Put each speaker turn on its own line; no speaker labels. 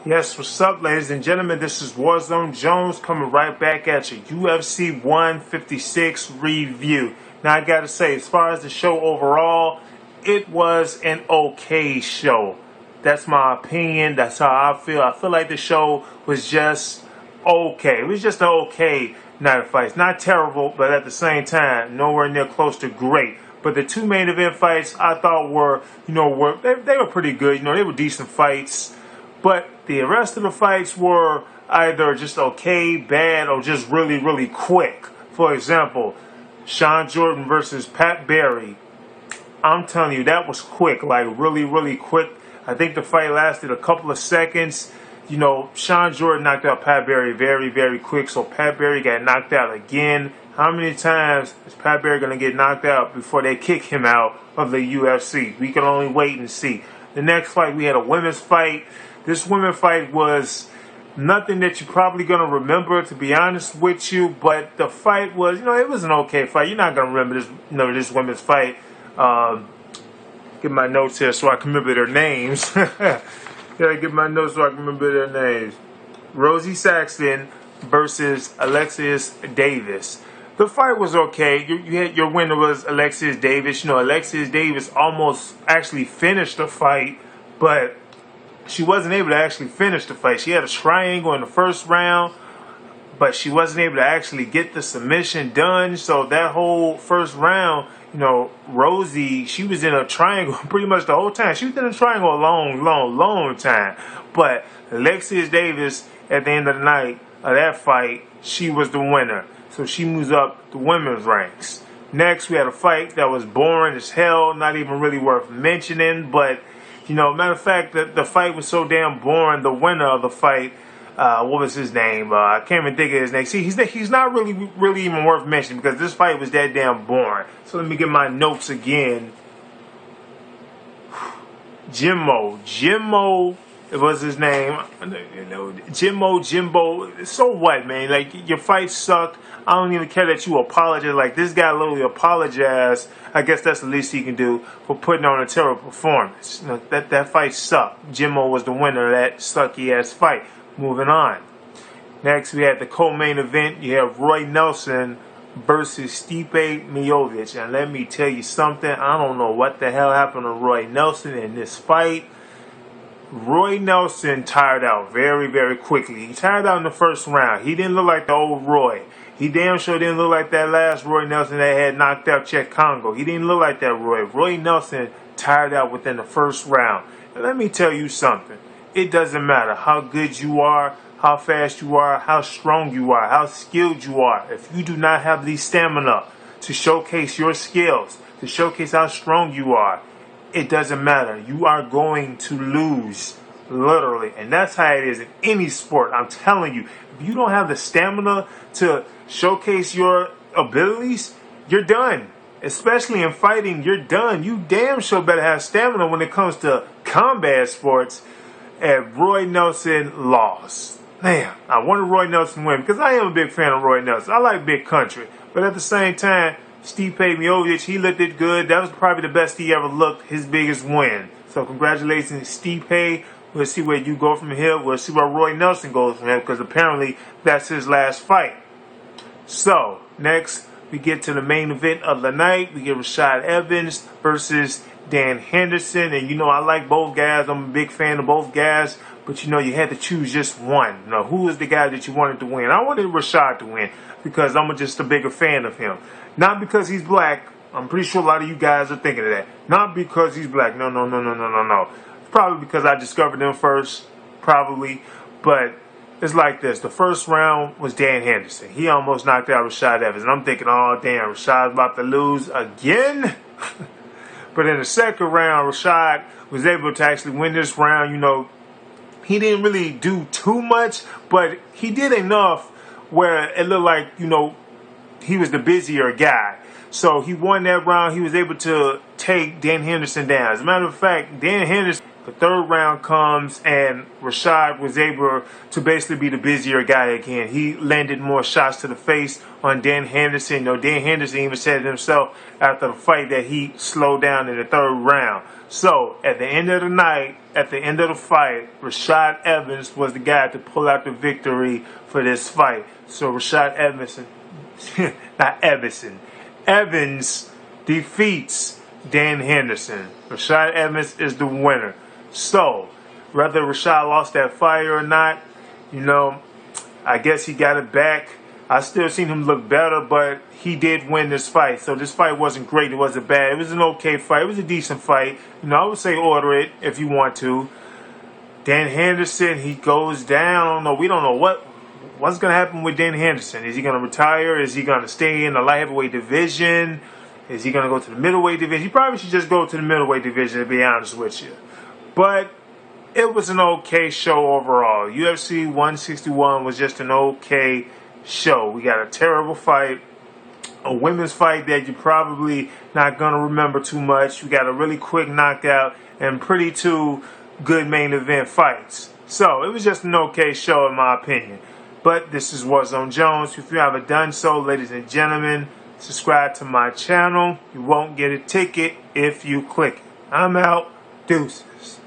Yes, what's up, ladies and gentlemen? This is Warzone Jones coming right back at you. UFC 156 review. Now, I gotta say, as far as the show overall, it was an okay show. That's my opinion. That's how I feel. I feel like the show was just okay. It was just an okay night of fights. Not terrible, but at the same time, nowhere near close to great. But the two main event fights I thought were, they were pretty good. They were decent fights. But the rest of the fights were either just okay, bad, or just really, really quick. For example, Sean Jordan versus Pat Barry. I'm telling you, that was quick, like really, really quick. I think the fight lasted a couple of seconds. Sean Jordan knocked out Pat Barry very, very quick, so Pat Barry got knocked out again. How many times is Pat Barry going to get knocked out before they kick him out of the UFC? We can only wait and see. The next fight, we had a women's fight. This women's fight was nothing that you're probably going to remember, to be honest with you. But the fight was, it was an okay fight. You're not going to remember this women's fight. Get my notes here so I can remember their names. Gotta get my notes so I can remember their names. Rosie Saxton versus Alexis Davis. The fight was okay. Your winner was Alexis Davis. Alexis Davis almost actually finished the fight, but she wasn't able to actually finish the fight. She had a triangle in the first round, but she wasn't able to actually get the submission done. So that whole first round, Rosie, she was in a triangle pretty much the whole time. She was in a triangle a long time. But Alexis Davis, at the end of the night of that fight, she was the winner. So she moves up the women's ranks. Next, we had a fight that was boring as hell, not even really worth mentioning. But, matter of fact, the fight was so damn boring. The winner of the fight, what was his name? I can't even think of his name. See, he's not really even worth mentioning because this fight was that damn boring. So let me get my notes again. Jimbo, it was his name. Jimbo. So what, man? Like, your fight sucked. I don't even care that you apologize. Like, this guy literally apologized. I guess that's the least he can do for putting on a terrible performance. That fight sucked. Jimbo was the winner of that sucky-ass fight. Moving on. Next, we had the co-main event. You have Roy Nelson versus Stipe Miocic. And let me tell you something. I don't know what the hell happened to Roy Nelson in this fight. Roy Nelson tired out very, very quickly. He tired out in the first round. He didn't look like the old Roy. He damn sure didn't look like that last Roy Nelson that had knocked out Check Congo. He didn't look like that Roy. Roy Nelson tired out within the first round. And let me tell you something. It doesn't matter how good you are, how fast you are, how strong you are, how skilled you are. If you do not have the stamina to showcase your skills, to showcase how strong you are, it doesn't matter. You are going to lose, literally. And that's how it is in any sport. I'm telling you, if you don't have the stamina to showcase your abilities, you're done. Especially in fighting, you're done. You damn sure better have stamina when it comes to combat sports. And Roy Nelson lost. Man, I wanted Roy Nelson to win because I am a big fan of Roy Nelson. I like big country. But at the same time, Stipe Miocic, he looked it good. That was probably the best he ever looked, his biggest win. So congratulations, Stipe. We'll see where you go from here. We'll see where Roy Nelson goes from here because apparently that's his last fight. So, next, we get to the main event of the night. We get Rashad Evans versus Dan Henderson. And, I like both guys. I'm a big fan of both guys. But, you had to choose just one. Who was the guy that you wanted to win? I wanted Rashad to win because I'm just a bigger fan of him. Not because he's black. I'm pretty sure a lot of you guys are thinking of that. Not because he's black. No. Probably because I discovered him first. Probably. But it's like this. The first round was Dan Henderson. He almost knocked out Rashad Evans. And I'm thinking, oh, damn, Rashad's about to lose again? But in the second round, Rashad was able to actually win this round. He didn't really do too much, but he did enough where it looked like, he was the busier guy. So he won that round. He was able to take Dan Henderson down. As a matter of fact, Dan Henderson, the third round comes and Rashad was able to basically be the busier guy again. He landed more shots to the face on Dan Henderson. Dan Henderson even said it himself after the fight that he slowed down in the third round. So at the end of the night, at the end of the fight, Rashad Evans was the guy to pull out the victory for this fight. So Rashad Evans, not Everson, Evans defeats Dan Henderson. Rashad Evans is the winner. So, whether Rashad lost that fight or not, I guess he got it back. I still seen him look better, but he did win this fight. So this fight wasn't great. It wasn't bad. It was an okay fight. It was a decent fight. I would say order it if you want to. Dan Henderson, he goes down. We don't know what's going to happen with Dan Henderson. Is he going to retire? Is he going to stay in the light heavyweight division? Is he going to go to the middleweight division? He probably should just go to the middleweight division, to be honest with you. But it was an okay show overall. UFC 161 was just an okay show. We got a terrible fight, a women's fight that you're probably not going to remember too much. We got a really quick knockout and pretty two good main event fights. So it was just an okay show in my opinion. But this is Warzone Jones. If you haven't done so, ladies and gentlemen, subscribe to my channel. You won't get a ticket if you click it. I'm out. Deuces.